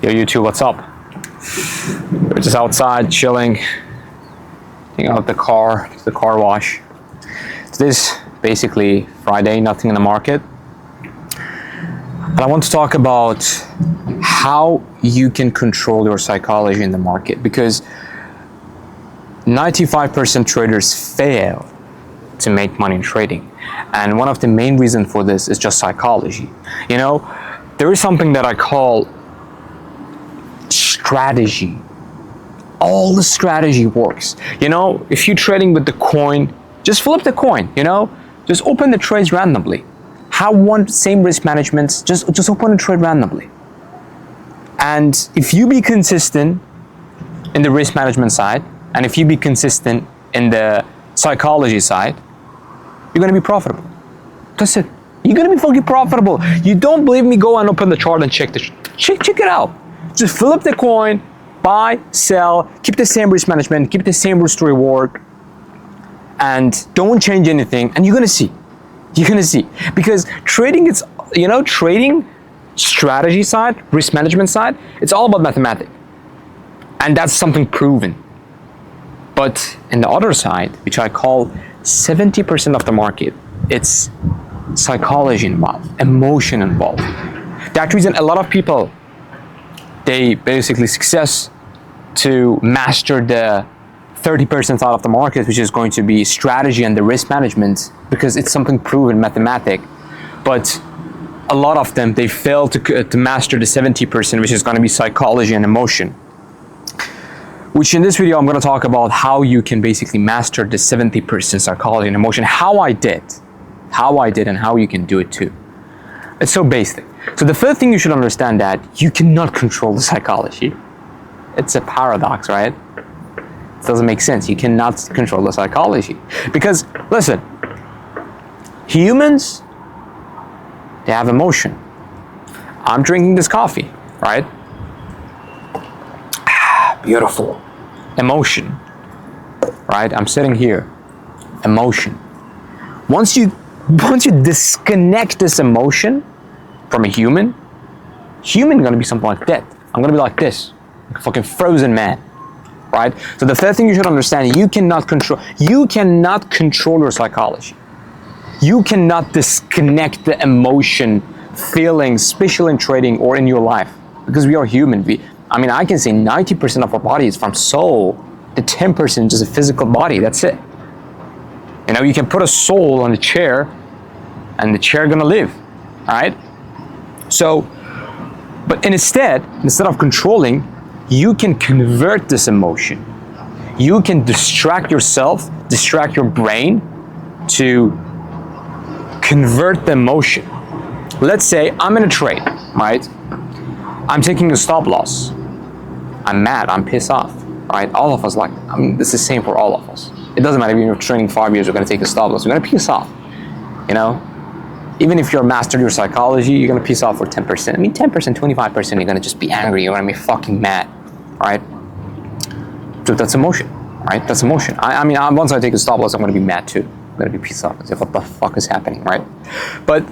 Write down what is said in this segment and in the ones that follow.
Yo, YouTube, what's up? We're just outside chilling, getting out the car wash. Today's basically Friday, nothing in the market. And I want to talk about how you can control your psychology in the market, because 95% traders fail to make money in trading. And one of the main reasons for this is just psychology. You know, there is something that I call strategy. All the strategy works. You know, if you're trading with the coin, just flip the coin, you know, just open the trades randomly. Have one same risk management, just open a trade randomly. And if you be consistent in the risk management side, and if you be consistent in the psychology side, you're gonna be profitable. That's it. You're gonna be fucking profitable. You don't believe me? Go and open the chart and check it out. Just flip the coin, buy, sell, keep the same risk management, keep the same risk to reward, and don't change anything, and you're gonna see. You're gonna see. Because trading, it's, you know, trading strategy side, risk management side, it's all about mathematics. And that's something proven. But in the other side, which I call 70% of the market, it's psychology involved, emotion involved. That reason a lot of people, they basically success to master the 30% side of the market, which is going to be strategy and the risk management, because it's something proven mathematic. But a lot of them, they fail to master the 70%, which is going to be psychology and emotion. Which in this video, I'm going to talk about how you can basically master the 70% psychology and emotion, how I did, and how you can do it too. It's so basic. So the first thing you should understand that you cannot control the psychology. It's a paradox, right? It doesn't make sense. You cannot control the psychology. Because, listen, humans, they have emotion. I'm drinking this coffee, right? Beautiful. Emotion, right? I'm sitting here. Emotion. Once you disconnect this emotion from a human gonna be something like that. I'm gonna be like this, like a fucking frozen man, right? So the third thing you should understand, you cannot control your psychology. You cannot disconnect the emotion, feelings, especially in trading or in your life, because we are human. I can say 90% of our body is from soul, the 10% is just a physical body, that's it. You know, you can put a soul on a chair and the chair gonna live, all right? So, but instead of controlling, you can convert this emotion. You can distract yourself, distract your brain to convert the emotion. Let's say I'm in a trade, right? I'm taking a stop loss. I'm mad, I'm pissed off, right? All of us this is the same for all of us. It doesn't matter if you're training 5 years, you're gonna take a stop loss, you're gonna piss off, you know? Even if you're mastered your psychology, you're gonna piss off for 10%. 10%, 25%, you're gonna just be angry, you're gonna be fucking mad, right? So that's emotion, right? That's emotion. Once I take a stop loss, I'm gonna be mad too. I'm gonna be pissed off, as if what the fuck is happening, right? But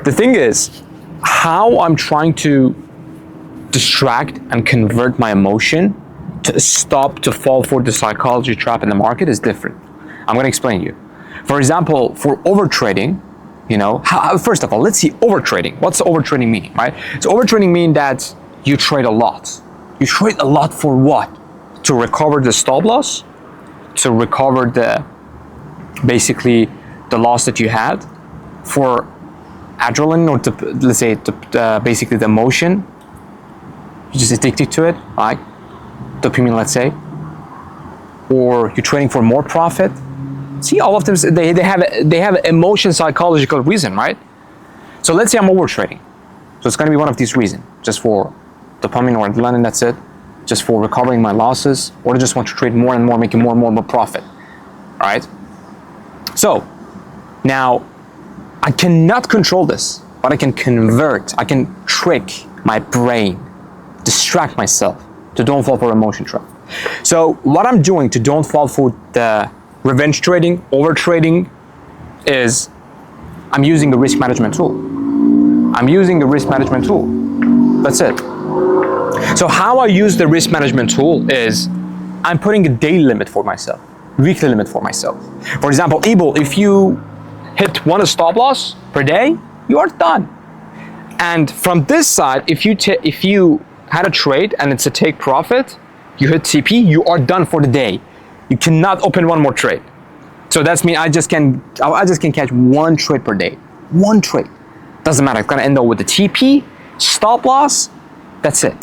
the thing is, how I'm trying to distract and convert my emotion to stop to fall for the psychology trap in the market is different. I'm gonna explain to you. For example, for overtrading, you know, first of all, let's see overtrading. What's overtrading meaning, right? So overtrading means that you trade a lot. You trade a lot for what? To recover the stop loss, to recover basically the loss that you had, for adrenaline, or let's say basically the emotion. You're just addicted to it, like dopamine, let's say, or you're trading for more profit. See, all of them, they have an emotion psychological reason, right? So let's say I'm overtrading. So it's going to be one of these reasons, just for dopamine or adrenaline, that's it, just for recovering my losses, or I just want to trade more and more, making more and more profit, all right? So now I cannot control this, but I can trick my brain, distract myself to don't fall for emotion trap. So what I'm doing to don't fall for the revenge trading, overtrading, is I'm using a risk management tool. That's it. So how I use the risk management tool is I'm putting a daily limit for myself, weekly limit for myself. For example, Ebel, if you hit one stop loss per day, you are done. And from this side, if you had a trade and it's a take profit, you hit TP, you are done for the day. You cannot open one more trade. So that's me. I just can catch one trade per day. One trade. Doesn't matter. It's gonna end up with the TP, stop loss. That's it.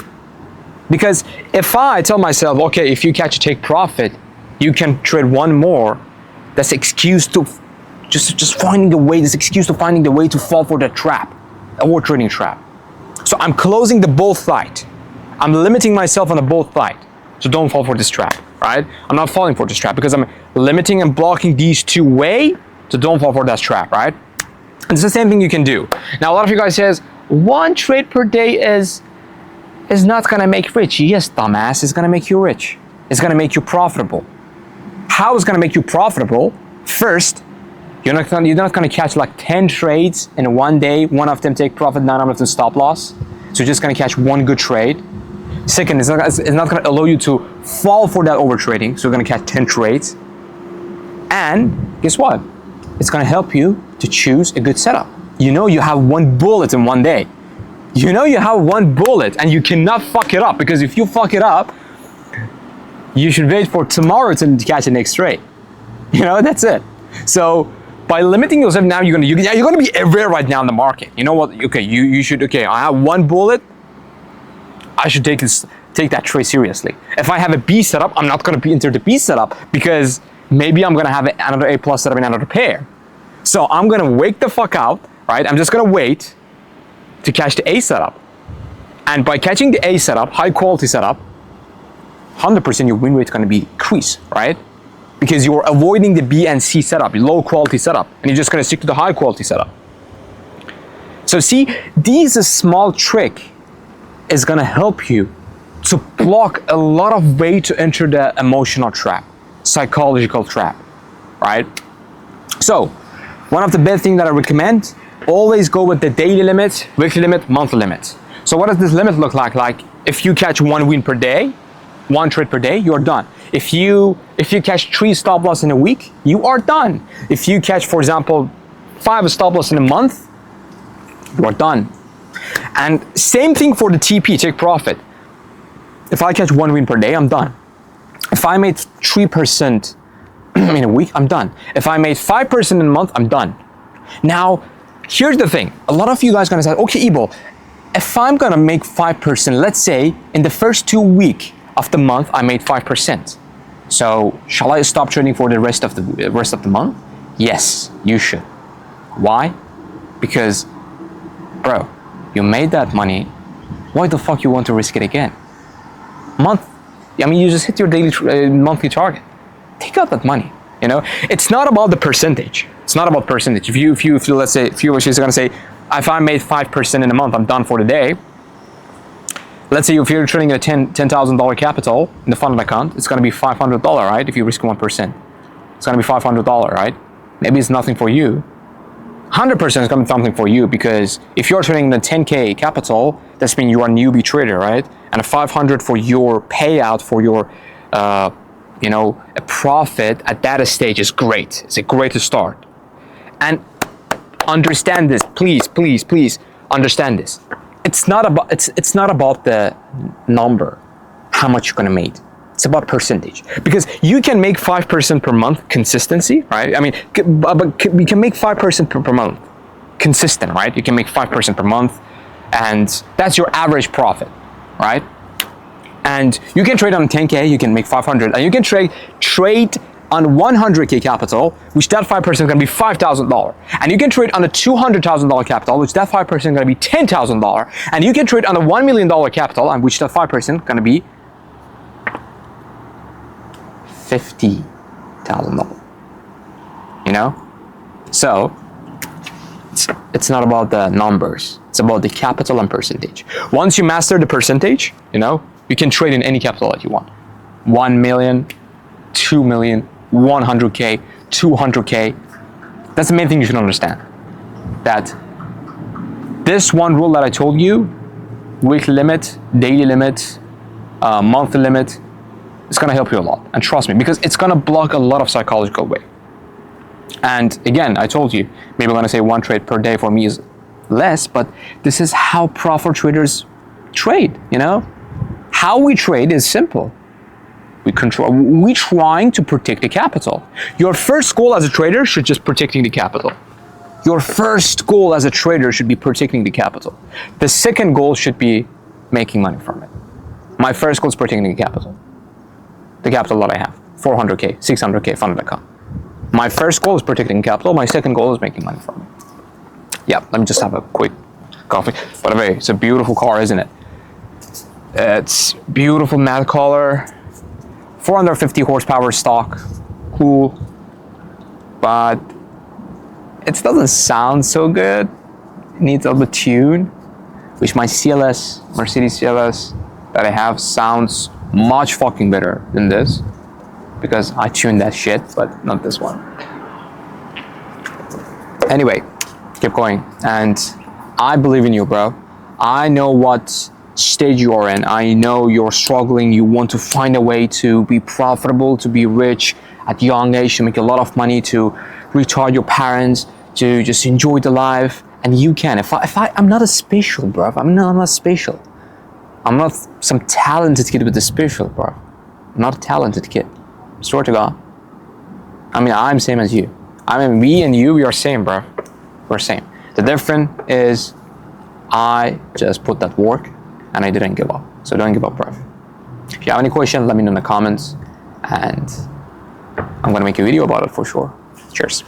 Because if I tell myself, okay, if you catch a take profit, you can trade one more, that's excuse to just finding a way, this excuse to finding the way to fall for the trap, a overtrading trap. So I'm closing the both side. I'm limiting myself on the both side. So don't fall for this trap, right? I'm not falling for this trap because I'm limiting and blocking these two way, so don't fall for that trap, right? And it's the same thing you can do. Now, a lot of you guys says, one trade per day is not gonna make rich. Yes, dumbass, it's gonna make you rich. It's gonna make you profitable. How is gonna make you profitable? First, you're not gonna catch like 10 trades in one day, one of them take profit, none of them stop loss. So you're just gonna catch one good trade. Second, it's not gonna allow you to fall for that overtrading, so you're gonna catch 10 trades. And guess what? It's gonna help you to choose a good setup. You know you have one bullet in one day. You know you have one bullet and you cannot fuck it up, because if you fuck it up, you should wait for tomorrow to catch the next trade. You know, that's it. So by limiting yourself now, you're gonna be everywhere right now in the market. You know what? Okay, you should. Okay, I have one bullet. I should take that trade seriously. If I have a B setup, I'm not gonna enter the B setup because maybe I'm gonna have another A plus setup in another pair. So I'm gonna wake the fuck out, right? I'm just gonna wait to catch the A setup. And by catching the A setup, high quality setup, 100% your win rate is gonna be increased, right? Because you're avoiding the B and C setup, low quality setup, and you're just gonna stick to the high quality setup. So see, this small trick is gonna help you to block a lot of way to enter the emotional trap, psychological trap, right? So one of the best things that I recommend, always go with the daily limit, weekly limit, monthly limit. So what does this limit look like? Like if you catch one win per day, one trade per day, you're done. If you catch 3 stop loss in a week, you are done. If you catch, for example, 5 stop loss in a month, you are done. And same thing for the TP, take profit. If I catch 1 win per day, I'm done. If I made 3% in a week, I'm done. If I made 5% in a month, I'm done. Now, here's the thing. A lot of you guys are gonna say, okay, Ibo, if I'm gonna make 5%, let's say in the first 2 weeks of the month, I made 5%. So shall I stop trading for the rest of the month? Yes, you should. Why? Because, bro, you made that money. Why the fuck you want to risk it again? You just hit your daily monthly target. Take out that money. You know, it's not about the percentage. It's not about percentage. If you let's say, if you were just gonna say, if I made 5% in a month, I'm done for the day. Let's say if you're trading a $10,000 capital in the funded account, it's gonna be $500, right? If you risk 1%, it's gonna be $500, right? Maybe it's nothing for you. 100% is gonna be something for you, because if you're trading the 10K capital, that's mean you are a newbie trader, right? And a 500 for your payout for your, a profit at that stage is great. It's a great to start. And understand this, please understand this. It's not about the number, how much you're gonna make. It's about percentage, because you can make 5% per month consistency, right? I mean, but you can make 5% per month consistent, right? You can make 5% per month, and that's your average profit, right? And you can trade on 10K, you can make 500, and you can trade on 100K capital, which that 5% is gonna be $5,000. And you can trade on a $200,000 capital, which that 5% is gonna be $10,000. And you can trade on a $1 million capital, and which that 5% is gonna be $50,000. You know? So, it's not about the numbers. It's about the capital and percentage. Once you master the percentage, you can trade in any capital that you want. 1 million, 2 million, 100K, 200K. That's the main thing you should understand. That this one rule that I told you weekly limit, daily limit, monthly limit. It's gonna help you a lot, and trust me, because it's gonna block a lot of psychological weight. And again, I told you, maybe I'm gonna say 1 trade per day for me is less, but this is how proper traders trade, you know? How we trade is simple. We're trying to protect the capital. Your first goal as a trader should just protecting the capital. Your first goal as a trader should be protecting the capital. The second goal should be making money from it. My first goal is protecting the capital. The capital that I have, 400K, 600K funded account. My first goal is protecting capital. My second goal is making money from it. Yeah, let me just have a quick coffee. By the way, it's a beautiful car, isn't it? It's beautiful matte color, 450 horsepower stock, cool, but it doesn't sound so good. It needs a little bit tune, which my CLS, Mercedes CLS that I have sounds much fucking better than this, because I tuned that shit, but not this one. Anyway, keep going, and I believe in you, bro. I know what stage you are in. I know you're struggling. You want to find a way to be profitable, to be rich at young age, to make a lot of money, to retire your parents, to just enjoy the life. And you can. I'm not a special, bro. I'm not special. I'm not some talented kid with the special, bro. I'm not a talented kid. Swear to God. I mean, I'm same as you. I mean, me and you, we are same, bro. We're same. The difference is I just put that work and I didn't give up. So don't give up, bro. If you have any questions, let me know in the comments, and I'm gonna make a video about it for sure. Cheers.